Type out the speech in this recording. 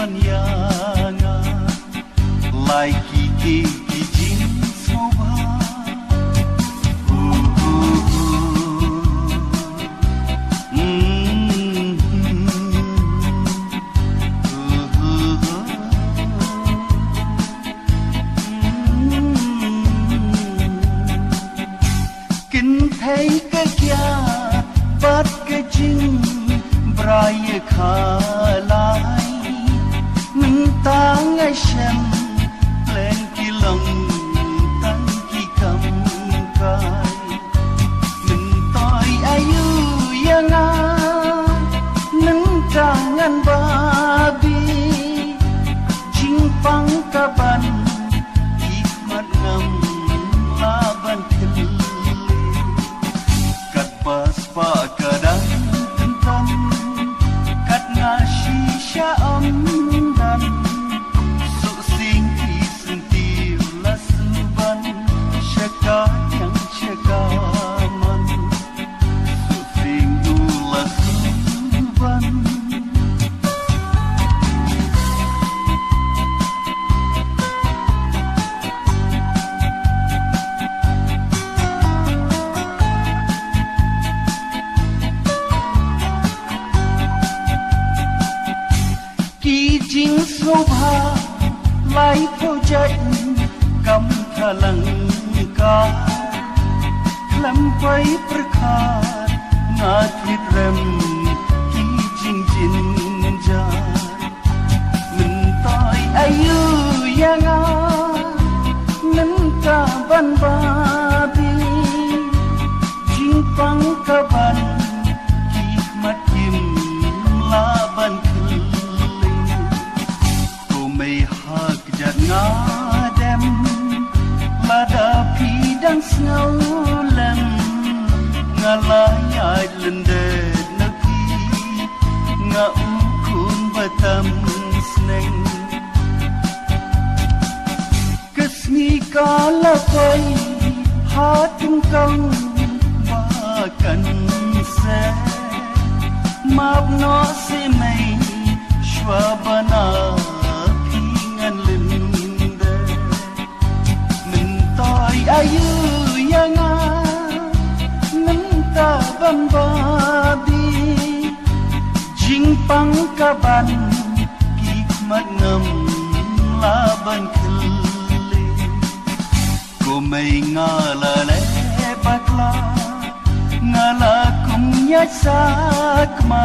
hanyanga lai ki jin soba kinh thấy cái kia bắt cái chinh brai khá lại mình ta ngay xem lên kỳ lòng tăng kỳ cầm cài mình tôi ayu yang a nâng tangan babi jimpang kaban hikmat ngam laban keli kat pas pa kadang tentan kat ngasisha amdan su sing ki sentir la suban syaka yang syaka man su sing la suban jing sobha lai po jai kam thalang ka lam pai prakhat na thit rem ki jing jin ja min tai ayu yang a nan ka ban ba bi jing pang ka ban ki mat kim la ban ngadem lada pidang snaulan ngalayay lendet naki ngaukun batam sneng kesni kalapay hatung kang bakan se mapno se may shwabana ayu yang a nanta bambabi jingpang kaban hikmat ngam laban keli ko may ngala le bakla ngala kum nya sakma